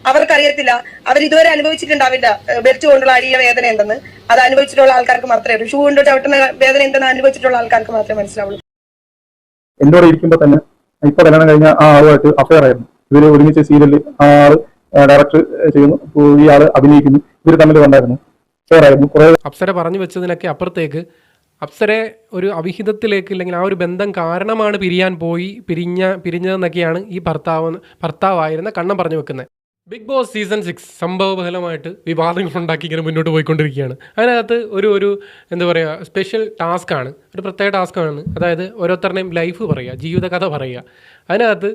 അവർക്കറിയത്തില്ല, അവർ ഇതുവരെ അനുഭവിച്ചിട്ടുണ്ടാവില്ല ബെൽറ്റ് കൊണ്ടുള്ള അടിയുടെ വേദന എന്തെന്ന്. അത് അനുഭവിച്ചിട്ടുള്ള ആൾക്കാർക്ക് മാത്രമേ അറിയൂ. ഷൂ കൊണ്ട് ചവിട്ടുന്ന വേദന എന്തെന്ന് അനുഭവിച്ചിട്ടുള്ള ആൾക്കാർക്ക് മാത്രമേ മനസ്സിലാവുള്ളൂ. എന്നോട് ഇരിക്കുമ്പോ തന്നെ ഇപ്പൊ കല്യാണം കഴിഞ്ഞ ആ ആളുമായിട്ട് അഫയർ ആയിരുന്നു. ഇവര് ഒരുമിച്ച് സീരിയലിൽ ആ ആള് ഡയറക്ടർ ചെയ്യുന്നു, ഈ ആള് അഭിനയിക്കുന്നു. ഇവര് തമ്മിൽ കണ്ടായിരുന്നു, അഫയർ ആയിരുന്നു. കുറെ അപ്സര പറഞ്ഞു വെച്ചതിനൊക്കെ അപ്പുറത്തേക്ക് അപ്സരയെ ഒരു അവിഹിതത്തിലേക്ക്, അല്ലെങ്കിൽ ആ ഒരു ബന്ധം കാരണമാണ് പിരിഞ്ഞതെന്നൊക്കെയാണ് ഈ ഭർത്താവായിരുന്ന കണ്ണൻ പറഞ്ഞു വെക്കുന്നത്. ബിഗ് ബോസ് സീസൺ 6 സംഭവബഹലമായിട്ട് വിവാദങ്ങൾ ഉണ്ടാക്കി ഇങ്ങനെ മുന്നോട്ട് പോയിക്കൊണ്ടിരിക്കുകയാണ്. അതിനകത്ത് ഒരു എന്താ പറയുക, സ്പെഷ്യൽ ടാസ്ക്കാണ്, ഒരു പ്രത്യേക ടാസ്ക്കാണ്. അതായത് ഓരോരുത്തരുടെയും ലൈഫ് പറയുക, ജീവിതകഥ പറയുക. അതിനകത്ത്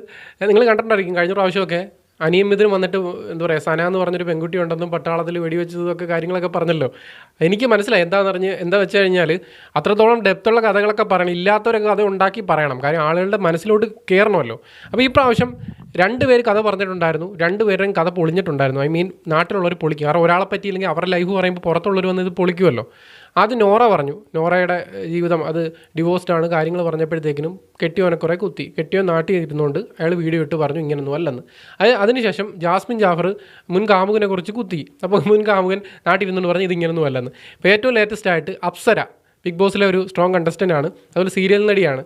നിങ്ങൾ കണ്ടിട്ടുണ്ടായിരിക്കും കഴിഞ്ഞ പ്രാവശ്യമൊക്കെ അനിയമിതിന് വന്നിട്ട് എന്താ പറയുക, സന എന്ന് പറഞ്ഞൊരു പെൺകുട്ടി ഉണ്ടെന്നും പട്ടാളത്തിൽ വെടിവെച്ചതൊക്കെ കാര്യങ്ങളൊക്കെ പറഞ്ഞല്ലോ. എനിക്ക് മനസ്സിലായി എന്താ വെച്ച് കഴിഞ്ഞാൽ അത്രത്തോളം ഡെപ്തുള്ള കഥകളൊക്കെ പറയണം, ഇല്ലാത്തൊരു കഥ ഉണ്ടാക്കി പറയണം. കാര്യം ആളുകളുടെ മനസ്സിലോട്ട് കയറണമല്ലോ. അപ്പോൾ ഈ പ്രാവശ്യം 2 പേര് കഥ പറഞ്ഞിട്ടുണ്ടായിരുന്നു, 2 പേരുടെയും കഥ പൊളിഞ്ഞിട്ടുണ്ടായിരുന്നു. ഐ മീൻ നാട്ടിലുള്ളവർ പൊളിക്കും. കാരണം ഒരാളെ പറ്റിയില്ലെങ്കിൽ അവരുടെ ലൈഫ് പറയുമ്പോൾ പുറത്തുള്ളവർ വന്ന് ഇത് പൊളിക്കുമല്ലോ. ആദ്യം നോറ പറഞ്ഞു, നോറയുടെ ജീവിതം അത് ഡിവോഴ്സ്ഡാണ് കാര്യങ്ങൾ പറഞ്ഞപ്പോഴത്തേക്കിനും കെട്ടിയോനെ കുറേ കുത്തി. കെട്ടിയോൻ നാട്ടിൽ ഇരുന്നുകൊണ്ട് അയാൾ വീഡിയോ ഇട്ട് പറഞ്ഞു ഇങ്ങനൊന്നും അല്ലെന്ന്. അതിനുശേഷം ജാസ്മിൻ ജാഫർ മുൻ കാമുകനെ കുറിച്ച് കുത്തി. അപ്പോൾ മുൻ കാമുകൻ നാട്ടിൽ ഇരുന്നുകൊണ്ട് പറഞ്ഞു ഇതിങ്ങനൊന്നും അല്ലെന്ന്. ഇപ്പോൾ ഏറ്റവും ലേറ്റസ്റ്റ് ആയിട്ട് അപ്സര, ബിഗ് ബോസിലെ ഒരു സ്ട്രോങ് കണ്ടസ്റ്റൻ്റ് ആണ്, അതുപോലെ സീരിയൽ നടിയാണ്.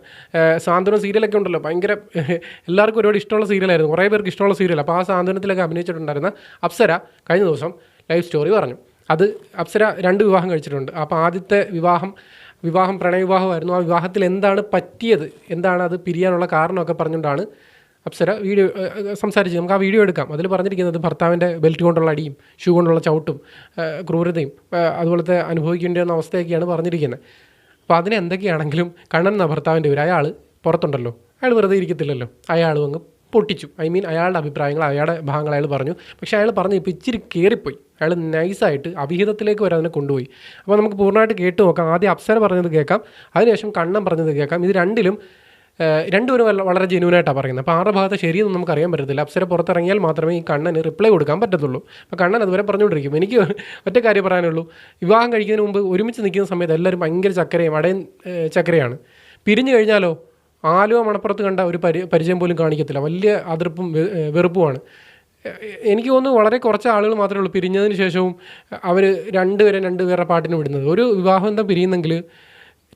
സാന്ത്വനം സീരിയലൊക്കെ ഉണ്ടല്ലോ, ഭയങ്കര എല്ലാവർക്കും ഒരുപാട് ഇഷ്ടമുള്ള സീരിയലായിരുന്നു, കുറേ പേർക്ക് ഇഷ്ടമുള്ള സീരിയൽ. അപ്പോൾ ആ സാന്ത്വനത്തിലൊക്കെ അഭിനയിച്ചിട്ടുണ്ടായിരുന്ന അപ്സര കഴിഞ്ഞ ദിവസം ലൈവ് സ്റ്റോറി പറഞ്ഞു. അത് അപ്സര 2 വിവാഹം കഴിച്ചിട്ടുണ്ട്. അപ്പോൾ ആദ്യത്തെ വിവാഹം പ്രണയവിവാഹമായിരുന്നു. ആ വിവാഹത്തിൽ എന്താണ് പറ്റിയത്, എന്താണ് അത് പിരിയാനുള്ള കാരണമൊക്കെ പറഞ്ഞുകൊണ്ടാണ് അപ്സര വീഡിയോ സംസാരിച്ചത്. നമുക്ക് ആ വീഡിയോ എടുക്കാം. അതിൽ പറഞ്ഞിരിക്കുന്നത് ഭർത്താവിൻ്റെ ബെൽറ്റ് കൊണ്ടുള്ള അടിയും ഷൂ കൊണ്ടുള്ള ചവിട്ടും ക്രൂരതയും അതുപോലത്തെ അനുഭവിക്കേണ്ട അവസ്ഥയൊക്കെയാണ് പറഞ്ഞിരിക്കുന്നത്. അപ്പോൾ അതിനെന്തൊക്കെയാണെങ്കിലും കണ്ണൻ എന്ന ഭർത്താവിൻ്റെ പേര്, അയാൾ പുറത്തുണ്ടല്ലോ, അയാൾ വെറുതെ ഇരിക്കത്തില്ലല്ലോ, അയാൾ അങ്ങ് പൊട്ടിച്ചു. ഐ മീൻ അയാളുടെ അഭിപ്രായങ്ങൾ, അയാളുടെ ഭാഗങ്ങൾ അയാൾ പറഞ്ഞു. പക്ഷേ അയാൾ പറഞ്ഞു ഇപ്പോൾ ഇച്ചിരി കയറിപ്പോയി, അയാൾ നൈസായിട്ട് അവിഹിതത്തിലേക്ക് വരെ അതിനെ കൊണ്ടുപോയി. അപ്പോൾ നമുക്ക് പൂർണ്ണമായിട്ട് കേട്ട് നോക്കാം. ആദ്യം അപ്സര പറഞ്ഞത് കേൾക്കാം, അതിനുശേഷം കണ്ണൻ പറഞ്ഞത് കേൾക്കാം. ഇത് രണ്ടുപേരും വളരെ ജെന്യൂനായിട്ടാണ് പറയുന്നത്. അപ്പോൾ ആരുടെ ഭാഗത്ത് ശരിയെന്ന് നമുക്ക് അറിയാൻ പറ്റത്തില്ല. അപ്സര പുറത്തിറങ്ങിയാൽ മാത്രമേ ഈ കണ്ണന് റിപ്ലൈ കൊടുക്കാൻ പറ്റത്തുള്ളൂ. അപ്പോൾ കണ്ണൻ അതുവരെ പറഞ്ഞുകൊണ്ടിരിക്കും. എനിക്ക് ഒറ്റ കാര്യം പറയാനുള്ളൂ, വിവാഹം കഴിക്കുന്നതിന് മുമ്പ് ഒരുമിച്ച് നിൽക്കുന്ന സമയത്ത് എല്ലാവരും ഭയങ്കര ചക്കരയും അടയും ചക്കരയാണ്. പിരിഞ്ഞു കഴിഞ്ഞാലോ ആലുവ മണപ്പുറത്ത് കണ്ട ഒരു പരിചയം പോലും കാണിക്കത്തില്ല, വലിയ അതിർപ്പും വെറുപ്പുമാണ്. എനിക്ക് തോന്നുന്നു വളരെ കുറച്ച് ആളുകൾ മാത്രമേ ഉള്ളൂ പിരിഞ്ഞതിന് ശേഷവും അവർ രണ്ടുപേരുടെ പാട്ടിന് വിടുന്നത്. ഒരു വിവാഹം എന്താ പിരിയുന്നെങ്കിൽ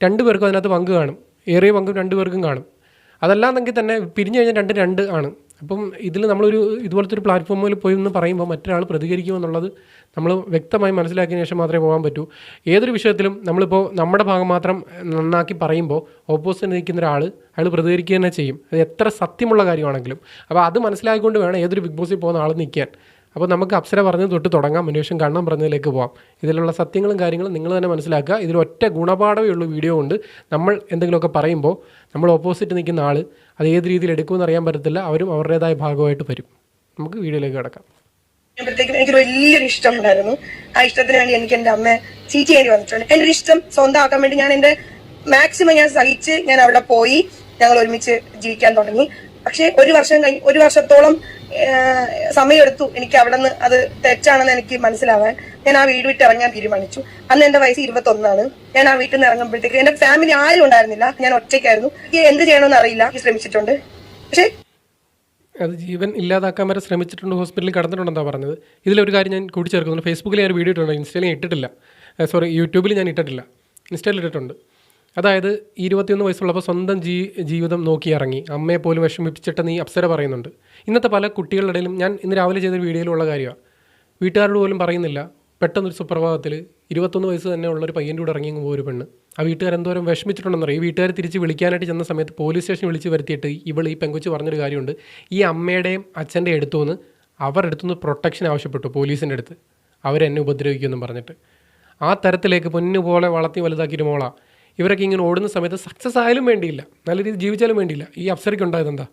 2 പേർക്കും അതിനകത്ത് പങ്ക് കാണും, ഏറിയ പങ്കും 2 പേർക്കും കാണും. അതല്ലാന്നെങ്കിൽ തന്നെ പിരിഞ്ഞു കഴിഞ്ഞാൽ 2 ആണ്. അപ്പം ഇതിൽ നമ്മളൊരു ഇതുപോലത്തെ ഒരു പ്ലാറ്റ്ഫോമിൽ പോയി എന്ന് പറയുമ്പോൾ മറ്റൊരാൾ പ്രതികരിക്കുമെന്നുള്ളത് നമ്മൾ വ്യക്തമായി മനസ്സിലാക്കിയതിന് ശേഷം മാത്രമേ പോകാൻ പറ്റൂ. ഏതൊരു വിഷയത്തിലും നമ്മളിപ്പോൾ നമ്മുടെ ഭാഗം മാത്രം നന്നാക്കി പറയുമ്പോൾ ഓപ്പോസിറ്റ് നിൽക്കുന്ന അയാൾ പ്രതികരിക്കുക തന്നെ ചെയ്യും, അത് എത്ര സത്യമുള്ള കാര്യമാണെങ്കിലും. അപ്പോൾ അത് മനസ്സിലാക്കിക്കൊണ്ട് വേണം ഏതൊരു ബിഗ് ബോസിൽ പോകുന്ന ആൾ നിൽക്കാൻ. അപ്പോൾ നമുക്ക് അപ്സര പറഞ്ഞത് തൊട്ട് തുടങ്ങാം, അന്വേഷണം കണ്ണൻ പറഞ്ഞതിലേക്ക് പോകാം. ഇതിലുള്ള സത്യങ്ങളും കാര്യങ്ങളും നിങ്ങൾ തന്നെ മനസ്സിലാക്കുക. ഇതിൽ ഒറ്റ ഗുണപാഠമേ ഉള്ളൂ വീഡിയോ കൊണ്ട്. നമ്മൾ എന്തെങ്കിലുമൊക്കെ പറയുമ്പോൾ നമ്മൾ ഓപ്പോസിറ്റ് നിൽക്കുന്ന ആൾ അത് ഏത് രീതിയിൽ എടുക്കുമെന്ന് അറിയാൻ പറ്റത്തില്ല, അവരും അവരുടേതായ ഭാഗമായിട്ട് വരും. നമുക്ക് വീഡിയോയിലേക്ക് കിടക്കാം. എനിക്ക് വലിയൊരു ഇഷ്ടം ഉണ്ടായിരുന്നു. ആ ഇഷ്ടത്തിന് വേണ്ടി എനിക്ക് എന്റെ അമ്മ ചീറ്റ് ചെയ്യേണ്ടി വന്നിട്ടുണ്ട്. എന്റെ ഒരു ഇഷ്ടം സ്വന്തമാക്കാൻ വേണ്ടി ഞാൻ എന്റെ മാക്സിമം ഞാൻ സഹിച്ച് ഞാൻ അവിടെ പോയി, ഞങ്ങൾ ഒരുമിച്ച് ജീവിക്കാൻ തുടങ്ങി. പക്ഷെ ഒരു വർഷത്തോളം സമയമെടുത്തു എനിക്ക് അവിടെ നിന്ന് അത് തെറ്റാണെന്ന് എനിക്ക് മനസ്സിലാവാൻ. ഞാൻ ആ വീട് വിട്ട് ഇറങ്ങാൻ തീരുമാനിച്ചു. അന്ന് എന്റെ വയസ്സ് 21. ഞാൻ ആ വീട്ടിൽ നിന്ന് ഇറങ്ങുമ്പോഴത്തേക്ക് എന്റെ ഫാമിലി ആരും ഉണ്ടായിരുന്നില്ല, ഞാൻ ഒറ്റയ്ക്കായിരുന്നു. എന്ത് ചെയ്യണമെന്ന് അറിയില്ല. ശ്രമിച്ചിട്ടുണ്ട്, പക്ഷെ അത് ജീവൻ ഇല്ലാതാക്കാൻ വരെ ശ്രമിച്ചിട്ടുണ്ട്, ഹോസ്പിറ്റലിൽ കിടന്നിട്ടുണ്ടെന്നാണ് പറഞ്ഞത്. ഇതിലൊരു കാര്യം ഞാൻ കൂട്ടിച്ചേർക്കുന്നു. ഫേസ്ബുക്കിൽ ഞാൻ ഒരു വീഡിയോ ഇട്ടിട്ടുണ്ട്, ഇൻസ്റ്റയിൽ ഞാൻ ഇട്ടിട്ടില്ല. യൂട്യൂബിൽ ഞാൻ ഇട്ടിട്ടില്ല, ഇൻസ്റ്റയിൽ ഇട്ടിട്ടുണ്ട്. അതായത് 21 വയസ്സുള്ളപ്പോൾ സ്വന്തം ജീവിതം നോക്കി ഇറങ്ങി, അമ്മയെ പോലും വിഷമിപ്പിച്ചിട്ടെന്ന് ഈ അപ്സര പറയുന്നുണ്ട്. ഇന്നത്തെ പല കുട്ടികളുടെ ഇടയിലും ഞാൻ ഇന്ന് രാവിലെ ചെയ്തൊരു വീഡിയോയിലുള്ള കാര്യമാണ്, വീട്ടുകാരോട് പോലും പറയുന്നില്ല. പെട്ടെന്നൊരു സുപ്രഭാതത്തിൽ 21 വയസ്സ് തന്നെ ഉള്ളൊരു പയ്യൻ്റെ കൂടെ ഇറങ്ങി പോകും ഒരു പെണ്ണ്. ആ വീട്ടുകാർ എന്തോരം വിഷമിച്ചിട്ടുണ്ടെന്നറിയാം. ഈ വീട്ടുകാർ തിരിച്ച് വിളിക്കാനായിട്ട് ചെന്ന സമയത്ത് പോലീസ് സ്റ്റേഷൻ വിളിച്ച് വരുത്തിയിട്ട് ഈ പെങ്കുച്ച് പറഞ്ഞൊരു കാര്യമുണ്ട്, ഈ അമ്മയുടെയും അച്ഛൻ്റെ അടുത്തുനിന്ന് അവരുടെ പ്രൊട്ടക്ഷൻ ആവശ്യപ്പെട്ടു പോലീസിൻ്റെ അടുത്ത്, അവരെന്നെ ഉപദ്രവിക്കുമെന്നും പറഞ്ഞിട്ട്. ആ തരത്തിലേക്ക് പൊന്നു പോലെ വളർത്തി വലുതാക്കിയൊരു മോളാ. ഇവരൊക്കെ ഇങ്ങനെ ഓടുന്ന സമയത്ത് സക്സസ് ആയാലും വേണ്ടിയില്ല, നല്ല രീതിയിൽ ജീവിച്ചാലും വേണ്ടിയില്ല. ഈ അപ്സരയ്ക്ക് ഉണ്ടായതെന്താ?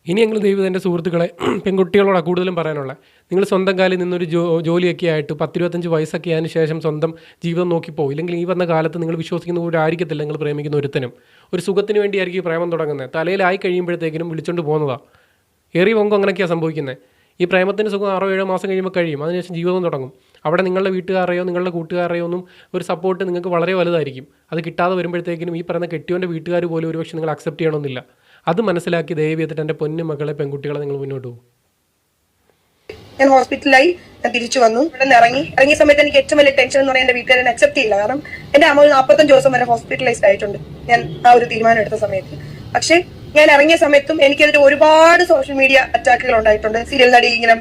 ഇനിയെങ്കിലും ദൈവം എൻ്റെ സുഹൃത്തുക്കളെ, പെൺകുട്ടികളോടാണ് കൂടുതലും പറയാനുള്ളത്. നിങ്ങൾ സ്വന്തം കാലിൽ നിന്നൊരു ജോലിയൊക്കെ ആയിട്ട് 10-25 വയസ്സൊക്കെ ആയതിനു ശേഷം സ്വന്തം ജീവിതം നോക്കിപ്പോവും. ഇല്ലെങ്കിൽ ഈ വന്ന കാലത്ത് നിങ്ങൾ വിശ്വസിക്കുന്ന ഒരു ആയിരിക്കത്തില്ല നിങ്ങൾ പ്രേമിക്കുന്ന ഒരുത്തനും. ഒരു സുഖത്തിന് വേണ്ടിയായിരിക്കും പ്രേമം തുടങ്ങുന്നത്. തലയിലായി കഴിയുമ്പോഴത്തേക്കിനും വിളിച്ചുകൊണ്ട് പോകുന്നതാണ്. ഏറിയ പൊങ്കം അങ്ങനെയൊക്കെയാണ് സംഭവിക്കുന്നത്. ഈ പ്രേമത്തിൻ്റെ സുഖം 6-7 മാസം കഴിയുമ്പോൾ കഴിയും, അതിനുശേഷം ജീവിതം തുടങ്ങും. അവിടെ നിങ്ങളുടെ വീട്ടുകാരെയോ നിങ്ങളുടെ കൂട്ടുകാരെയോ ഒന്നും ഒരു സപ്പോർട്ട് നിങ്ങൾക്ക് വളരെ വലുതായിരിക്കും. അത് കിട്ടാതെ വരുമ്പോഴത്തേക്കിനും ഈ പറയുന്ന കെട്ടിയോൻ്റെ വീട്ടുകാർ പോലും ഒരുപക്ഷെ നിങ്ങൾ അക്സെപ്റ്റ് ചെയ്യണമെന്നില്ല. അത് മനസ്സിലാക്കി ദയവ് ചെയ്തിട്ട് എൻ്റെ പൊന്നു മക്കളെ, പെൺകുട്ടികളെ നിങ്ങൾ മുന്നോട്ട് പോകും. ഞാൻ ഹോസ്പിറ്റലിലായി, ഞാൻ തിരിച്ചു വന്നു. ഇവിടെ നിന്ന് ഇറങ്ങിയ സമയത്ത് എനിക്ക് ഏറ്റവും വലിയ ടെൻഷൻ എന്ന് പറയാൻ എന്റെ വീട്ടുകാരെ അക്സെപ്റ്റ് ചെയ്യില്ല. കാരണം എന്റെ അമ്മ 45 ദിവസം വരെ ഹോസ്പിറ്റലൈസ്ഡ് ആയിട്ടുണ്ട് ഞാൻ ആ ഒരു തീരുമാനം എടുത്ത സമയത്ത്. പക്ഷെ ഞാൻ ഇറങ്ങിയ സമയത്തും എനിക്കെതിരെ ഒരുപാട് സോഷ്യൽ മീഡിയ അറ്റാക്കുകൾ ഉണ്ടായിട്ടുണ്ട്. സീരിയൽ നടി ഇങ്ങനെ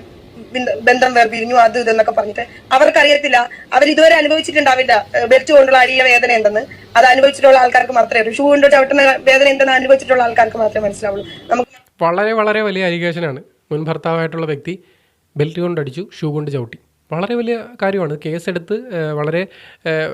ബന്ധം വേർപിരിഞ്ഞു, അത് ഇതെന്നൊക്കെ പറഞ്ഞിട്ട്. അവർക്കറിയത്തില്ല, അവർ ഇതുവരെ അനുഭവിച്ചിട്ടുണ്ടാവില്ല ബെൽറ്റ് കൊണ്ടുള്ള അടിയ വേദന ഉണ്ടെന്ന്. അത് അനുഭവിച്ചിട്ടുള്ള ആൾക്കാർക്ക് മാത്രമേ അറിയൂ. ഷൂ കൊണ്ട് ചവിട്ടുന്ന വേദന ഉണ്ടെന്ന് അനുഭവിച്ചിട്ടുള്ള ആൾക്കാർക്ക് മാത്രമേ മനസ്സിലാവുള്ളൂ. നമുക്ക് വളരെ വളരെ വലിയ അലിഗേഷനാണ്. മുൻ ഭർത്താവായിട്ടുള്ള വ്യക്തി ബെൽറ്റ് കൊണ്ടടിച്ചു, ഷൂ കൊണ്ട് ചവിട്ടി. വളരെ വലിയ കാര്യമാണ്. കേസെടുത്ത് വളരെ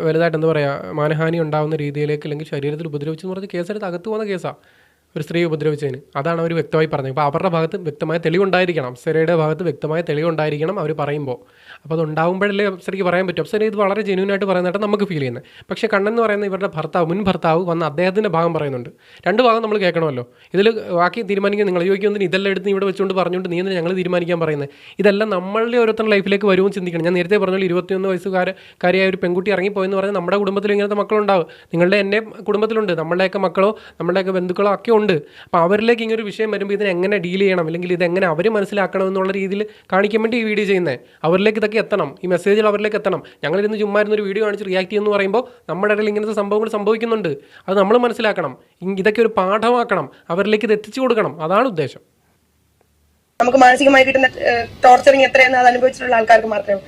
വലുതായിട്ട് എന്താ പറയുക, മാനഹാനി ഉണ്ടാകുന്ന രീതിയിലേക്ക് അല്ലെങ്കിൽ ശരീരത്തിൽ ഉപദ്രവിച്ചെന്ന് പറഞ്ഞ് കേസെടുത്ത് അകത്ത് പോകുന്ന കേസാണ് ഒരു സ്ത്രീ ഉപദ്രവിച്ചതിന്. അതാണ് അവർ വ്യക്തമായി പറഞ്ഞത്. അപ്പോൾ അവരുടെ ഭാഗത്ത് വ്യക്തമായ തെളിവുണ്ടായിരിക്കണം, അപ്സരയുടെ ഭാഗത്ത് വ്യക്തമായ തെളിവുണ്ടായിരിക്കണം അവർ പറയുമ്പോൾ. അപ്പോൾ അത് ഉണ്ടാകുമ്പോഴല്ലേ അപ്സരയ്ക്ക് പറയാൻ പറ്റും. അപ്സര ഇത് വളരെ ജെന്യൂനായിട്ട് പറയുന്നതായിട്ട് നമുക്ക് ഫീൽ ചെയ്യുന്നത്. പക്ഷേ കണ്ണൻ എന്ന് പറയുന്ന ഇവരുടെ ഭർത്താവ്, മുൻ ഭർത്താവ് വന്ന് അദ്ദേഹത്തിൻ്റെ ഭാഗം പറയുന്നുണ്ട്. രണ്ട് ഭാഗം നമ്മൾ കേൾക്കണമല്ലോ. ഇതിൽ ബാക്കി തീരുമാനിക്കാൻ നിങ്ങൾ ചോദിക്കുമെന്ന് ഇതെല്ലാം എടുത്ത് ഇവിടെ വെച്ചുകൊണ്ട് പറഞ്ഞുകൊണ്ട് നീ ഞങ്ങൾ തീരുമാനിക്കാൻ പറയുന്നത്. ഇതെല്ലാം നമ്മളുടെ ഓരോരുത്തരുടെ ലൈഫിലേക്ക് വരുമെന്ന് ചിന്തിക്കണം. ഞാൻ നേരത്തെ പറഞ്ഞാൽ 21 വയസ്സുകാരിയായ ഒരു പെൺകുട്ടി ഇറങ്ങിപ്പോയെന്ന് പറഞ്ഞാൽ നമ്മുടെ കുടുംബത്തിൽ ഇങ്ങനത്തെ മക്കളുണ്ടാവും. നിങ്ങളുടെ എൻ്റെ കുടുംബത്തിലുണ്ട്, നമ്മുടെയൊക്കെ മക്കളോ നമ്മുടെയൊക്കെ ബന്ധുക്കളോ ഒക്കെ ഉണ്ട്. അപ്പോൾ അവരിലേക്ക് ഇങ്ങനെ ഒരു വിഷയം വരുമ്പോൾ ഇതിനെ എങ്ങനെ ഡീൽ ചെയ്യണം, അല്ലെങ്കിൽ ഇതെങ്ങനെ അവർ മനസ്സിലാക്കണം എന്നുള്ള രീതിയിൽ കാണിക്കാൻ വേണ്ടി ഈ വീഡിയോ ചെയ്യുന്നത്. അവരിലേക്ക് ഇതൊക്കെ എത്തണം, ഈ മെസ്സേജുകൾ അവരിലേക്ക് എത്തണം. ഞങ്ങളിരുന്ന് ചുമ്മാ ഇരുന്നൊരു വീഡിയോ കാണിച്ച് റിയാക്ട് ചെയ്യുമെന്ന് പറയുമ്പോൾ നമ്മുടെ ഇടയിൽ ഇങ്ങനത്തെ സംഭവങ്ങൾ സംഭവിക്കുന്നുണ്ട്. അത് നമ്മൾ മനസ്സിലാക്കണം, ഇതൊക്കെ ഒരു പാഠമാക്കണം, അവരിലേക്ക് ഇത് എത്തിച്ചു കൊടുക്കണം. അതാണ് ഉദ്ദേശം. നമുക്ക് മാനസികമായി കിട്ടുന്ന ടോർച്ചറിങ് എത്രയെന്ന് അത് അനുഭവിച്ചിട്ടുള്ള ആൾക്കാർക്ക് മാത്രമേ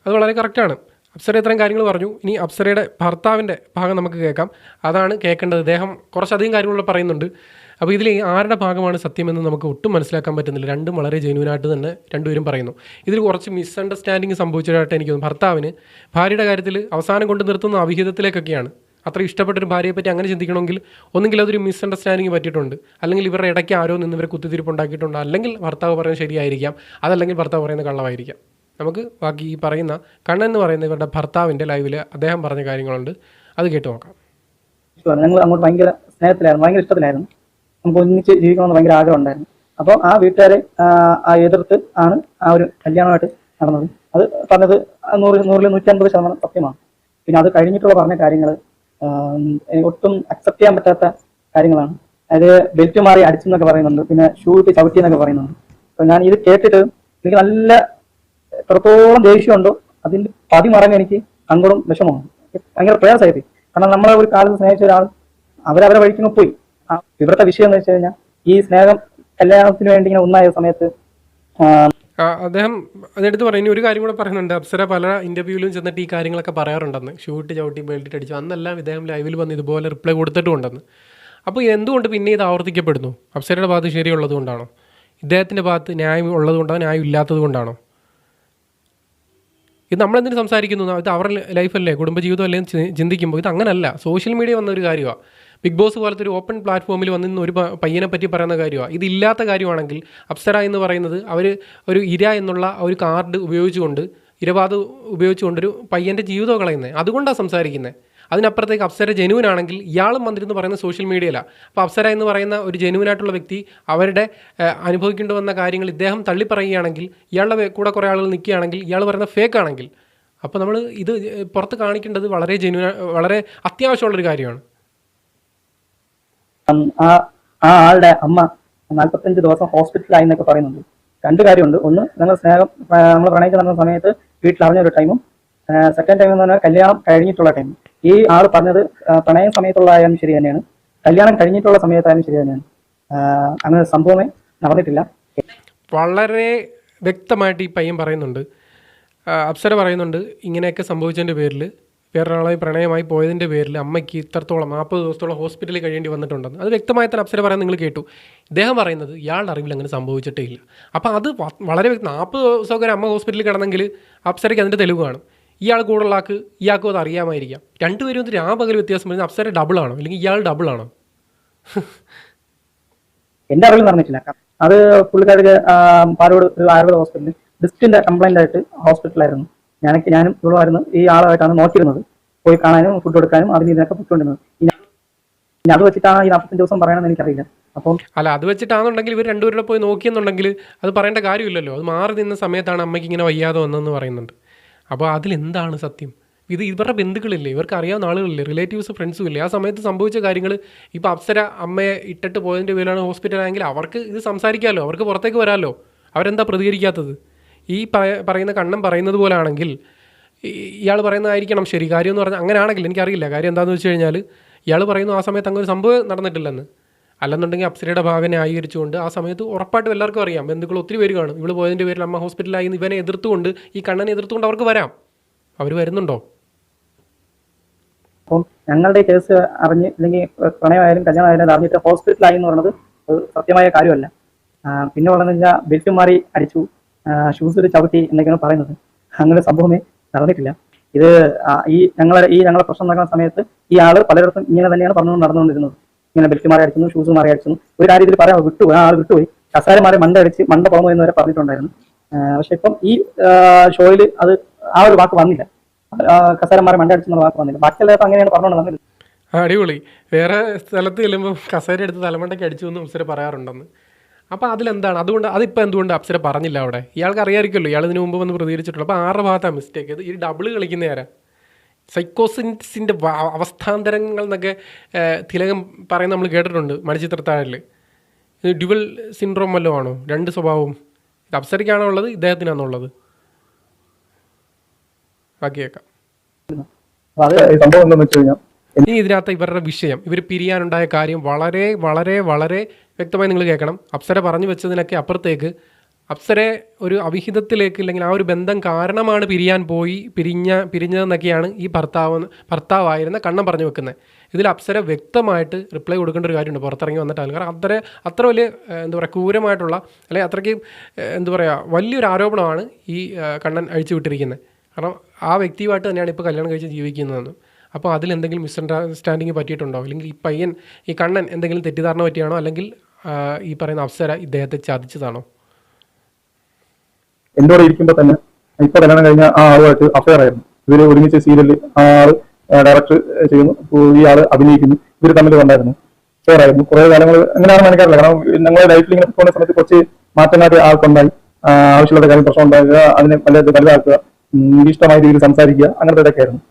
അത് വളരെ കറക്റ്റാണ്. അപ്സര ഇത്രയും കാര്യങ്ങൾ പറഞ്ഞു. ഇനി അപ്സരയുടെ ഭർത്താവിൻ്റെ ഭാഗം നമുക്ക് കേൾക്കാം. അതാണ് കേൾക്കേണ്ടത്. അദ്ദേഹം കുറച്ചധികം കാര്യങ്ങൾ പറയുന്നുണ്ട്. അപ്പോൾ ഇതിൽ ആരുടെ ഭാഗമാണ് സത്യമെന്ന് നമുക്ക് ഒട്ടും മനസ്സിലാക്കാൻ പറ്റുന്നില്ല. രണ്ടും വളരെ ജെന്യൂനായിട്ട് തന്നെ രണ്ടുപേരും പറയുന്നു. ഇതിൽ കുറച്ച് മിസ്അണ്ടർസ്റ്റാൻഡിങ് സംഭവിച്ചതായിട്ട് എനിക്ക് തോന്നുന്നു. ഭർത്താവിന് ഭാര്യയുടെ കാര്യത്തിൽ അവസാനം കൊണ്ട് നിർത്തുന്ന അവിഹിതത്തിലേക്കൊക്കെയാണ്. അത്ര ഇഷ്ടപ്പെട്ടൊരു ഭാര്യയെ പറ്റി അങ്ങനെ ചിന്തിക്കണമെങ്കിൽ ഒന്നുകിൽ അതൊരു മിസ്അണ്ടർസ്റ്റാൻഡിങ് പറ്റിയിട്ടുണ്ട്, അല്ലെങ്കിൽ ഇവരുടെ ഇടയ്ക്ക് ആരോ നിന്ന് ഇവരെ കുത്തിത്തിരിപ്പുണ്ടാക്കിയിട്ടുണ്ട്, അല്ലെങ്കിൽ ഭർത്താവ് പറയുന്നത് ശരിയായിരിക്കാം, അതല്ലെങ്കിൽ ഭർത്താവ് പറയുന്നത് കള്ളമായിരിക്കാം. നമുക്ക് ബാക്കി ഈ പറയുന്ന കണ്ണൻ എന്ന് പറയുന്ന ഇവരുടെ ഭർത്താവിൻ്റെ ലൈവിൽ അദ്ദേഹം പറഞ്ഞ കാര്യങ്ങളുണ്ട്, അത് കേട്ട് നോക്കാം. ഞങ്ങൾ അങ്ങോട്ട് ഭയങ്കര സ്നേഹത്തിലായിരുന്നു, ഭയങ്കര ഇഷ്ടത്തിലായിരുന്നു. നമുക്ക് ഒന്നിച്ച് ജീവിക്കണമെന്ന് ഭയങ്കര ആഗ്രഹം ഉണ്ടായിരുന്നു. അപ്പോൾ ആ വീട്ടുകാരെ എതിർത്ത് ആണ് ആ ഒരു കല്യാണമായിട്ട് നടന്നത്. അത് പറഞ്ഞത് 100-ൽ 150% സത്യമാണ്. പിന്നെ അത് കഴിഞ്ഞിട്ടുള്ള പറഞ്ഞ കാര്യങ്ങൾ ഒട്ടും അക്സെപ്റ്റ് ചെയ്യാൻ പറ്റാത്ത കാര്യങ്ങളാണ്. അതായത് ബെൽറ്റ് മാറി അടിച്ചെന്നൊക്കെ പറയുന്നുണ്ട്, പിന്നെ ഷൂ ഇട്ട് ചവിട്ടി എന്നൊക്കെ പറയുന്നുണ്ട്. അപ്പോൾ ഞാൻ ഇത് കേട്ടിട്ട് എനിക്ക് നല്ല എത്രത്തോളം ദേഷ്യമുണ്ടോ അതിൻ്റെ പതിമറങ്ങ് എനിക്ക് സങ്കടവും വിഷമമാണ്. ഭയങ്കര പ്രയാസമായിട്ട്. കാരണം നമ്മളെ ഒരു കാലത്ത് സ്നേഹിച്ച ഒരാൾ അവരവരെ വഴിക്കങ്ങ് പോയി. ഇവിടുത്തെ വിഷയം എന്ന് വെച്ച് കഴിഞ്ഞാൽ ഈ സ്നേഹം കല്യാണത്തിന് വേണ്ടി ഇങ്ങനെ ഒന്നായ സമയത്ത് അദ്ദേഹം അതെടുത്ത് പറയും. ഇനി ഒരു കാര്യം കൂടെ പറയുന്നുണ്ട്. അപ്സര പല ഇൻ്റർവ്യൂവിലും ചെന്നിട്ട് ഈ കാര്യങ്ങളൊക്കെ പറയാറുണ്ടെന്ന്. ഷൂട്ട് ചവിട്ടി ബെൽറ്റ് അടിച്ചു അന്നെല്ലാം ഇദ്ദേഹം ലൈവിൽ വന്ന് ഇതുപോലെ റിപ്ലൈ കൊടുത്തിട്ടുണ്ടെന്ന്. അപ്പോൾ എന്തുകൊണ്ട് പിന്നെ ഇത് ആവർത്തിക്കപ്പെടുന്നു? അപ്സരയുടെ ഭാഗത്ത് ശരിയുള്ളത് കൊണ്ടാണോ? ഇദ്ദേഹത്തിൻ്റെ ഭാഗത്ത് ന്യായം ഉള്ളത് കൊണ്ടാണോ, ന്യായം ഇല്ലാത്തത് കൊണ്ടാണോ? ഇത് നമ്മളെന്തിനു സംസാരിക്കുന്നു? ഇത് അവരുടെ ലൈഫല്ലേ, കുടുംബജീവിതം അല്ലേ ചിന്തിക്കുമ്പോൾ ഇത് അങ്ങനല്ല. സോഷ്യൽ മീഡിയ വന്ന ഒരു കാര്യമാണ്. ബിഗ് ബോസ് പോലത്തെ ഒരു ഓപ്പൺ പ്ലാറ്റ്ഫോമിൽ വന്നിരുന്ന ഒരു പയ്യനെ പറ്റി പറയുന്ന കാര്യമാണ്. ഇതില്ലാത്ത കാര്യമാണെങ്കിൽ അപ്സര എന്ന് പറയുന്നത് അവർ ഒരു ഇര എന്നുള്ള ഒരു കാർഡ് ഉപയോഗിച്ചുകൊണ്ട്, ഇരവാദം ഉപയോഗിച്ചുകൊണ്ടൊരു പയ്യൻ്റെ ജീവിതം കളയുന്നത്. അതുകൊണ്ടാണ് സംസാരിക്കുന്നത്. അതിനപ്പുറത്തേക്ക് അപ്സര ജെന്യൂൻ ആണെങ്കിൽ ഇയാളും വന്നിരുന്ന് പറയുന്ന സോഷ്യൽ മീഡിയയിലാണ്. അപ്പോൾ അപ്സര എന്ന് പറയുന്ന ഒരു ജെന്യൂനായിട്ടുള്ള വ്യക്തി അവരുടെ അനുഭവിക്കേണ്ടി വന്ന കാര്യങ്ങൾ ഇദ്ദേഹം തള്ളിപ്പറയുകയാണെങ്കിൽ, ഇയാളുടെ കൂടെ കുറേ ആളുകൾ നിൽക്കുകയാണെങ്കിൽ, ഇയാൾ പറയുന്ന ഫേക്ക് ആണെങ്കിൽ, അപ്പോൾ നമ്മൾ ഇത് പുറത്ത് കാണിക്കേണ്ടത് വളരെ വളരെ അത്യാവശ്യമുള്ളൊരു കാര്യമാണ്. ആ ആളുടെ അമ്മ 45 ദിവസം ഹോസ്പിറ്റലായി എന്നൊക്കെ പറയുന്നുണ്ട്. രണ്ട് കാര്യമുണ്ട്. ഒന്ന്, ഞങ്ങൾ സ്നേഹം നമ്മൾ പ്രണയിച്ച് നടന്ന സമയത്ത് വീട്ടിൽ അറിഞ്ഞൊരു ടൈമും, സെക്കൻഡ് ടൈം എന്ന് പറഞ്ഞാൽ കല്യാണം കഴിഞ്ഞിട്ടുള്ള ടൈം. ഈ ആൾ പറഞ്ഞത് പ്രണയ സമയത്തുള്ളതായാലും ശരി തന്നെയാണ്, കല്യാണം കഴിഞ്ഞിട്ടുള്ള സമയത്തായാലും ശരി തന്നെയാണ്. അങ്ങനെ സംഭവമേ നടന്നിട്ടില്ല. വളരെ വ്യക്തമായിട്ട് ഈ പയ്യൻ പറയുന്നുണ്ട്. അപ്സര പറയുന്നുണ്ട് ഇങ്ങനെയൊക്കെ സംഭവിച്ചതിൻ്റെ പേരിൽ, വേറൊരാളായി പ്രണയമായി പോയതിൻ്റെ പേരിൽ അമ്മയ്ക്ക് ഇത്രത്തോളം 40 ദിവസത്തോളം ഹോസ്പിറ്റലിൽ കഴിയേണ്ടി വന്നിട്ടുണ്ടെന്ന്. അത് വ്യക്തമായി തന്നെ അപ്സര പറയാൻ നിങ്ങൾ കേട്ടു. ഇദ്ദേഹം പറയുന്നത് ഇയാളുടെ അറിവിൽ അങ്ങനെ സംഭവിച്ചിട്ടേ ഇല്ല. അപ്പോൾ അത് വളരെ 40 ദിവസമൊക്കെ ഒരു അമ്മ ഹോസ്പിറ്റലിൽ കിടന്നെങ്കിൽ അപ്സരയ്ക്ക് അതിൻ്റെ തെളിവ് കാണും. ഇയാൾ കൂടുതലുള്ള ആൾക്ക് ഇയാൾക്കും അത് അറിയാമായിരിക്കാം. രണ്ടുപേരും ഒരു രാപകൽ വ്യത്യാസം വരുന്നത് അപ്സര ഡബിളാണോ അല്ലെങ്കിൽ ഇയാൾ ഡബിളാണോ? എൻ്റെ അറിവിൽ നടന്നിട്ടില്ല. അത് പുള്ളിക്കാർക്ക് പാലോട് ഒരു ആയുർവേദ ഹോസ്പിറ്റലിൽ ഡിസ്കിന്റെ കംപ്ലൈന്റ് ആയിട്ട് ഹോസ്പിറ്റലായിരുന്നു. ഞാനും ഇവളുമായിരുന്നു ഈ ആളായിട്ടാണ് നോക്കിയിരുന്നത്. പോയി കാണാനും ഫുഡ് കൊടുക്കാനും അതിന് ഇതിനൊക്കെ പൊയ്ക്കൊണ്ടിരുന്നത്. ഇനി അത് വെച്ചിട്ടാണ് ഈ 45 ദിവസം പറയണമെന്ന് എനിക്കറിയില്ല. അപ്പം അല്ല, അത് വെച്ചിട്ടാണെന്നുണ്ടെങ്കിൽ ഇവർ രണ്ടുപേരുടെ പോയി നോക്കിയെന്നുണ്ടെങ്കിൽ അത് പറയേണ്ട കാര്യമില്ലല്ലോ. അത് മാറി നിന്ന സമയത്താണ് അമ്മയ്ക്ക് ഇങ്ങനെ വയ്യാതെ വന്നതെന്ന് പറയുന്നുണ്ട്. അപ്പോൾ അതിലെന്താണ് സത്യം? ഇത് ഇവരുടെ ബന്ധുക്കളില്ലേ, ഇവർക്ക് അറിയാവുന്ന ആളുകളില്ലേ, റിലേറ്റീവ്സ് ഫ്രണ്ട്സും ഇല്ലേ? ആ സമയത്ത് സംഭവിച്ച കാര്യങ്ങൾ ഇപ്പോൾ അപ്സര അമ്മയെ ഇട്ടിട്ട് പോയതിൻ്റെ പേരിലാണ് ഹോസ്പിറ്റലാണെങ്കിൽ അവർക്ക് ഇത് സംസാരിക്കാമല്ലോ, അവർക്ക് പുറത്തേക്ക് വരാമല്ലോ. അവരെന്താ പ്രതികരിക്കാത്തത്? ഈ പറയുന്ന കണ്ണൻ പറയുന്നത് പോലെ ആണെങ്കിൽ ഇയാൾ പറയുന്നതായിരിക്കണം ശരി. കാര്യം എന്ന് പറഞ്ഞാൽ അങ്ങനെയാണെങ്കിൽ എനിക്കറിയില്ല. കാര്യം എന്താണെന്ന് വെച്ച് കഴിഞ്ഞാൽ ഇയാൾ പറയുന്നു ആ സമയത്ത് അങ്ങനെ ഒരു സംഭവം നടന്നിട്ടില്ലെന്ന്. അല്ലെന്നുണ്ടെങ്കിൽ അപ്സരയുടെ ഭാഗം ന്യായീകരിച്ചുകൊണ്ട് ആ സമയത്ത് ഉറപ്പായിട്ടും എല്ലാവർക്കും അറിയാം, ബന്ധുക്കൾ ഒത്തിരി പേര് കാണും. ഇവള് പോയതിൻ്റെ പേരിൽ അമ്മ ഹോസ്പിറ്റലായി ഇവനെ എതിർത്തുകൊണ്ട്, ഈ കണ്ണനെ എതിർത്തുകൊണ്ട് അവർക്ക് വരാം. അവർ വരുന്നുണ്ടോ? അപ്പം ഞങ്ങളുടെ കേസ് അറിഞ്ഞ് അല്ലെങ്കിൽ പ്രണയമായാലും കല്യാണമായാലും അത് അറിഞ്ഞിട്ട് ഹോസ്പിറ്റലായി എന്ന് പറയുന്നത് സത്യമായ കാര്യമല്ല. പിന്നെ പറഞ്ഞു കഴിഞ്ഞാൽ ബെൽറ്റ് മാറി അടിച്ചു, ഷൂസിൽ ചവിട്ടി എന്നൊക്കെയാണ് പറയുന്നത്. അങ്ങനെ സംഭവമേ നടന്നിട്ടില്ല. ഇത് ഞങ്ങളെ പ്രശ്നം നടക്കുന്ന സമയത്ത് ഈ ആള് പലയിടത്തും ഇങ്ങനെ തന്നെയാണ് നടന്നുകൊണ്ടിരുന്നത്. ഇങ്ങനെ ബെൽറ്റ് മാറി അടിച്ചു, ഷൂസ് മാറി അടിച്ചു. ഒരു കാര്യത്തിൽ പറയാൻ വിട്ടുപോയി, ആ ആൾ വിട്ടുപോയി. കസാര മാറി മണ്ട പോകുന്നു എന്ന് വരെ പറഞ്ഞിട്ടുണ്ടായിരുന്നു. പക്ഷെ ഇപ്പം ഈ ഷോയിൽ അത് ആ ഒരു വാക്ക് വന്നില്ല. കസാര മാറി മണ്ട അടിച്ചെന്നുള്ള വാക്ക് വന്നില്ല. ബാക്കിയുള്ളവർക്ക് അങ്ങനെയാണ് പറഞ്ഞുകൊണ്ടിരുന്നത്. അടിപൊളി. വേറെ സ്ഥലത്ത് ചെല്ലുമ്പോൾ കസേര എടുത്ത് തലമണ്ടയ്ക്ക് അടിച്ചു എന്ന് അപ്സര പറയാറുണ്ടെന്ന്. അപ്പോൾ അതിലെന്താണ്? അതുകൊണ്ട് അതിപ്പോൾ എന്തുകൊണ്ട് അപ്സര പറഞ്ഞില്ല അവിടെ? ഇയാൾക്ക് അറിയാമായിരിക്കുമല്ലോ, ഇയാൾ ഇതിനു മുമ്പ് വന്ന് പ്രതികരിച്ചിട്ടുള്ളൂ. അപ്പോൾ ആരുടെ ഭാഗത്താണ് മിസ്റ്റേക്ക്? ഇത് ഈ ഡബിൾ കളിക്കുന്ന ആരാ? സൈക്കോസിൻ്റെ അവസ്ഥാന്തരങ്ങൾ എന്നൊക്കെ തിലകം പറയുന്നത് നമ്മൾ കേട്ടിട്ടുണ്ട് മണിച്ചിത്രത്താഴിൽ. ഇത് ഡ്യുവൽ സിൻഡ്രോം വല്ലതും ആണോ? രണ്ട് സ്വഭാവവും ഇത് അപ്സരയ്ക്കാണോ ഉള്ളത്, ഇദ്ദേഹത്തിനാണോ ഉള്ളത്? ബാക്കി കേൾക്കാം. സംഭവം എന്താണെന്ന് വെച്ച് കഴിഞ്ഞാൽ ഇനി ഇതിനകത്ത് ഇവരുടെ വിഷയം, ഇവർ പിരിയാനുണ്ടായ കാര്യം വളരെ വളരെ വളരെ വ്യക്തമായി നിങ്ങൾ കേൾക്കണം. അപ്സര പറഞ്ഞു വെച്ചതിനൊക്കെ അപ്പുറത്തേക്ക് അപ്സരെ ഒരു അവിഹിതത്തിലേക്ക്, അല്ലെങ്കിൽ ആ ഒരു ബന്ധം കാരണമാണ് പിരിഞ്ഞതെന്നൊക്കെയാണ് ഈ ഭർത്താവായിരുന്ന കണ്ണൻ പറഞ്ഞു വെക്കുന്നത്. ഇതിൽ അപ്സര വ്യക്തമായിട്ട് റിപ്ലൈ കൊടുക്കേണ്ട ഒരു കാര്യമുണ്ട് പുറത്തിറങ്ങി വന്നിട്ട്. കാരണം അത്ര വലിയ എന്താ പറയുക ക്രൂരമായിട്ടുള്ള, അല്ലെങ്കിൽ അത്രയ്ക്ക് എന്താ പറയുക വലിയൊരു ആരോപണമാണ് ഈ കണ്ണൻ അഴിച്ചു വിട്ടിരിക്കുന്നത്. കാരണം ആ വ്യക്തിയുമായിട്ട് തന്നെയാണ് ഇപ്പോൾ കല്യാണം കഴിച്ച് ജീവിക്കുന്നതെന്ന്. അപ്പോൾ അതിലെന്തെങ്കിലും മിസ്അണ്ടർസ്റ്റാൻഡിങ് പറ്റിയിട്ടുണ്ടോ, അല്ലെങ്കിൽ ഈ കണ്ണൻ എന്തെങ്കിലും തെറ്റിദ്ധാരണ പറ്റിയാണോ, അല്ലെങ്കിൽ ഈ പറയുന്ന അപ്സര ഇദ്ദേഹത്തെ ചതിച്ചതാണോ? എൻ്റെ കൂടെ ഇരിക്കുമ്പോൾ തന്നെ ഇപ്പൊ കല്യാണം കഴിഞ്ഞ ആ ആളുമായിട്ട് അഫയർ ആയിരുന്നു. ഇവര് ഒരുമിച്ച് സീരിയലിൽ ആ ആള് ഡയറക്ടർ ചെയ്യുന്നു, ഈ ആള് അഭിനയിക്കുന്നു. ഇവർ തമ്മിൽ കണ്ടായിരുന്നു, അഫയർ ആയിരുന്നു. കുറെ കാലങ്ങൾ എങ്ങനെയാണെന്ന് എനിക്കറിയില്ല. കാരണം ഞങ്ങളുടെ ലൈഫിൽ ഇങ്ങനെ പോകുന്ന സമയത്ത് കുറച്ച് മാറ്റങ്ങളായിട്ട് ആൾക്കുണ്ടായി. ആവശ്യമുള്ള കാര്യം പ്രശ്നം ഉണ്ടാക്കുക, അതിനെ വലുതാക്കുക, ഇഷ്ടമായ രീതിയിൽ സംസാരിക്കുക, അങ്ങനത്തെ ഇതൊക്കെ ആയിരുന്നു.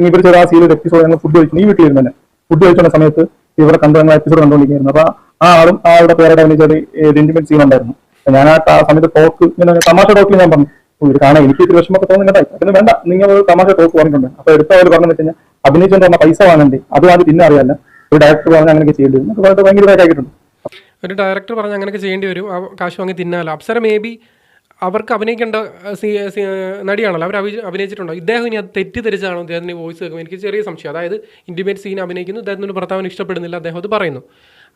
ഇവർ ചെയ്ത ആ സീരിയൽ എപ്പിസോഡ് ഞങ്ങൾ ഫുഡ് കഴിച്ചു, ഈ വീട്ടിൽ തന്നെ ഫുഡ് കഴിച്ചുള്ള സമയത്ത് ഇവരെ എപ്പിസോഡ് കണ്ടുകൊണ്ടിരിക്കുകയായിരുന്നു. അപ്പൊ ആ ആളും ആ ആളുടെ പേരുടെ അഭിനയിച്ചൊരു ഇന്റിമേറ്റ് സീൻ ഉണ്ടായിരുന്നു. ഞാൻ ആ സമയത്ത് ടോക്ക് ഇങ്ങനെ തമാശ ടോക്കിൽ ഞാൻ പറഞ്ഞു, ഇത് കാണാൻ എനിക്ക് ഇത്തിരി വിഷമൊക്കെ തോന്നുന്നുണ്ടായി. അതിന് വേണ്ട, നിങ്ങൾ തമാശ ടോക്ക് പറഞ്ഞിട്ടുണ്ട്. അപ്പൊ എടുത്തവർ പറഞ്ഞു വെച്ച് കഴിഞ്ഞാൽ അഭിനയിച്ചുകൊണ്ട് പറഞ്ഞ പൈസ വാങ്ങണ്ടേ, അത് ആദ്യം പിന്നെ അറിയാല്ല. ഒരു ഡയറക്ടർ പറഞ്ഞാൽ അങ്ങനെയൊക്കെ ചെയ്യേണ്ടി വരും എന്നൊക്കെ ഭയങ്കര ഇതാക്കിയിട്ടുണ്ട്. ഒരു ഡയറക്ടർ പറഞ്ഞാൽ അങ്ങനെയൊക്കെ ചെയ്യേണ്ടി വരും, കാശ് വാങ്ങി തിന്നാലോ. അപ്സര മേ ബി അവർക്ക് അഭിനയിക്കേണ്ട നടിയാണല്ലോ, അവർ അഭിനയിച്ചിട്ടുണ്ടോ? ഇദ്ദേഹം ഇനി അത് തെറ്റിദ്ധരിച്ചാണോ അദ്ദേഹത്തിൻ്റെ വോയിസ് കേൾക്കുമ്പോൾ എനിക്ക് ചെറിയ സംശയം. അതായത് ഇന്റിമേറ്റ് സീൻ അഭിനയിക്കുന്നു, അദ്ദേഹത്തിൻ്റെ ഭർത്താവിന് ഇഷ്ടപ്പെടുന്നില്ല, അദ്ദേഹം അത് പറയുന്നു.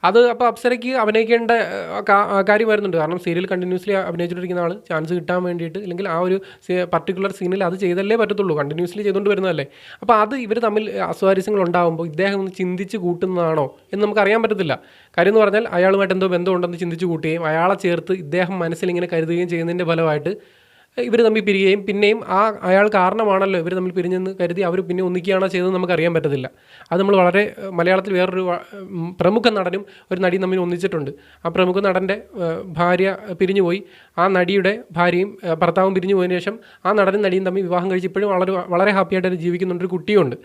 അത് അപ്പോൾ അപ്സരയ്ക്ക് അഭിനയിക്കേണ്ട കാര്യം വരുന്നുണ്ട്. കാരണം സീരിയൽ കണ്ടിന്യൂസ്ലി അഭിനയിച്ചിട്ടിരിക്കുന്ന ആൾ ചാൻസ് കിട്ടാൻ വേണ്ടിയിട്ട്, അല്ലെങ്കിൽ ആ ഒരു പർട്ടിക്കുലർ സീനിൽ അത് ചെയ്തല്ലേ പറ്റത്തുള്ളൂ, കണ്ടിന്യൂസ്ലി ചെയ്തുകൊണ്ട് വരുന്നതല്ലേ. അപ്പോൾ അത് ഇവർ തമ്മിൽ അസ്വാരസ്യങ്ങൾ ഉണ്ടാകുമ്പോൾ ഇദ്ദേഹം ഒന്ന് ചിന്തിച്ച് കൂട്ടുന്നതാണോ എന്ന് നമുക്ക് അറിയാൻ പറ്റത്തില്ല. കാര്യം എന്ന് പറഞ്ഞാൽ അയാളുമായിട്ട് എന്തോ ബന്ധമുണ്ടെന്ന് ചിന്തിച്ച് കൂട്ടുകയും അയാളെ ചേർത്ത് ഇദ്ദേഹം മനസ്സിൽ ഇങ്ങനെ കരുതുകയും ചെയ്യുന്നതിൻ്റെ ഫലമായിട്ട് ഇവർ തമ്മിൽ പിരിയുകയും പിന്നെയും അയാൾ കാരണമാണല്ലോ ഇവർ തമ്മിൽ പിരിഞ്ഞെന്ന് കരുതി അവർ പിന്നെ ഒന്നിക്കുകയാണോ ചെയ്തതെന്ന് നമുക്ക് അറിയാൻ പറ്റത്തില്ല. അത് നമ്മൾ വളരെ മലയാളത്തിൽ വേറൊരു പ്രമുഖ നടനും ഒരു നടിയും തമ്മിൽ ഒന്നിച്ചിട്ടുണ്ട്. ആ പ്രമുഖ നടൻ്റെ ഭാര്യ പിരിഞ്ഞുപോയി, ആ നടിയുടെ ഭാര്യയും ഭർത്താവും പിരിഞ്ഞു പോയതിനു ശേഷം ആ നടനും നടിയും തമ്മിൽ വിവാഹം കഴിച്ച് ഇപ്പോഴും വളരെ ഹാപ്പിയായിട്ട് ജീവിക്കുന്നുണ്ടൊരു കുട്ടിയുണ്ട്.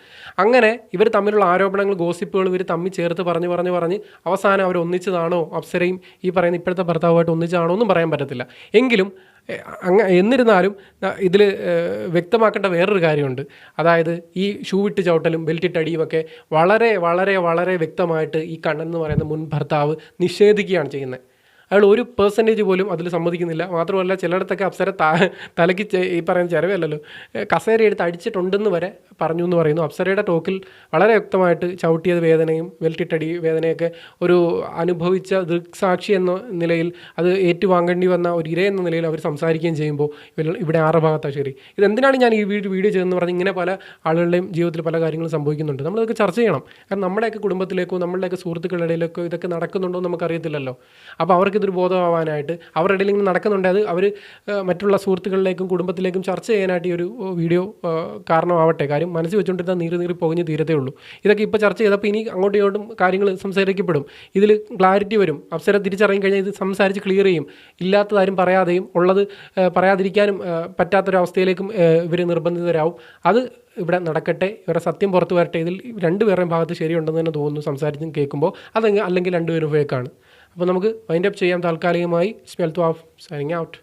അങ്ങനെ ഇവർ തമ്മിലുള്ള ആരോപണങ്ങൾ, ഗോസിപ്പുകൾ ഇവർ തമ്മിൽ ചേർത്ത് പറഞ്ഞ് അവസാനം അവർ ഒന്നിച്ചതാണോ, അപ്സരയും ഈ പറയുന്ന ഇപ്പോഴത്തെ ഭർത്താവുമായിട്ട് ഒന്നിച്ചതാണോ ഒന്നും പറയാൻ പറ്റത്തില്ല. എങ്കിലും എന്നിരുന്നാലും ഇതിൽ വ്യക്തമാക്കേണ്ട വേറൊരു കാര്യമുണ്ട്. അതായത് ഈ ഷൂ ഇട്ട് ചവിട്ടലും ബെൽറ്റിട്ട് അടിയുമൊക്കെ വളരെ വളരെ വളരെ വ്യക്തമായിട്ട് ഈ കണ്ണൻ എന്ന് പറയുന്ന മുൻ ഭർത്താവ് നിഷേധിക്കുകയാണ് ചെയ്യുന്നത്. അയാൾ ഒരു % പോലും അതിൽ സമ്മതിക്കുന്നില്ല. മാത്രമല്ല ചിലയിടത്തൊക്കെ അപ്സര തലയ്ക്ക് ഈ പറയുന്ന ചിലവല്ലല്ലോ, കസേര എടുത്ത് അടിച്ചിട്ടുണ്ടെന്ന് വരെ പറഞ്ഞു എന്ന് പറയുന്നു. അപ്സരയുടെ ടോക്കിൽ വളരെ വ്യക്തമായിട്ട് ചവിട്ടിയത് വേദനയും ബെൽറ്റിട്ടടി വേദനയൊക്കെ ഒരു അനുഭവിച്ച ദൃക്സാക്ഷി എന്ന നിലയിൽ അത് ഏറ്റുവാങ്ങേണ്ടി വന്ന ഒരു ഇര എന്ന നിലയിൽ അവർ സംസാരിക്കുകയും ചെയ്യുമ്പോൾ ഇവിടെ ആറ് ഭാഗത്താണ് ശരി. ഇതെന്തിനാണ് ഞാൻ ഈ വീഡിയോ ചെയ്തതെന്ന് പറഞ്ഞ് ഇങ്ങനെ പല ആളുകളുടെയും ജീവിതത്തിൽ പല കാര്യങ്ങളും സംഭവിക്കുന്നുണ്ട്. നമ്മളതൊക്കെ ചർച്ച ചെയ്യണം. കാരണം നമ്മുടെയൊക്കെ കുടുംബത്തിലേക്കോ നമ്മളുടെയൊക്കെ സുഹൃത്തുക്കളുടെ ഇടയിലേക്കോ ഇതൊക്കെ നടക്കുന്നുണ്ടോ എന്ന് നമുക്കറിയത്തില്ലല്ലോ. അപ്പോൾ ഇതൊരു ബോധമാവാനായിട്ട് അവരുടെ ഇടയിൽ ഇങ്ങനെ നടക്കുന്നുണ്ട്, അത് അവർ മറ്റുള്ള സുഹൃത്തുക്കളിലേക്കും കുടുംബത്തിലേക്കും ചർച്ച ചെയ്യാനായിട്ട് ഈ ഒരു വീഡിയോ കാരണമാവട്ടെ. കാര്യം മനസ്സിൽ വെച്ചുകൊണ്ടിരുന്നാൽ നീറി പുകഞ്ഞ് തീരത്തേ ഉള്ളൂ. ഇതൊക്കെ ഇപ്പോൾ ചർച്ച ചെയ്തപ്പോൾ ഇനി അങ്ങോട്ടും ഇങ്ങോട്ടും കാര്യങ്ങൾ സംസാരിക്കപ്പെടും, ഇതിൽ ക്ലാരിറ്റി വരും. അപ്സര തിരിച്ചറിഞ്ഞു കഴിഞ്ഞാൽ ഇത് സംസാരിച്ച് ക്ലിയർ ചെയ്യും. ഇല്ലാത്തതാരും പറയാതെയും ഉള്ളത് പറയാതിരിക്കാനും പറ്റാത്തൊരവസ്ഥയിലേക്കും ഇവർ നിർബന്ധിതരാവും. അത് ഇവിടെ നടക്കട്ടെ, ഇവരുടെ സത്യം പുറത്തു വരട്ടെ. ഇതിൽ രണ്ടുപേരുടെയും ഭാഗത്ത് ശരിയുണ്ടെന്ന് തന്നെ തോന്നുന്നു സംസാരിച്ചും കേൾക്കുമ്പോൾ. അല്ലെങ്കിൽ രണ്ടുപേരും ഫേക്കാണ്. അപ്പോൾ നമുക്ക് വൈൻഡ് അപ്പ് ചെയ്യാം താൽക്കാലികമായി. Smell two of signing out.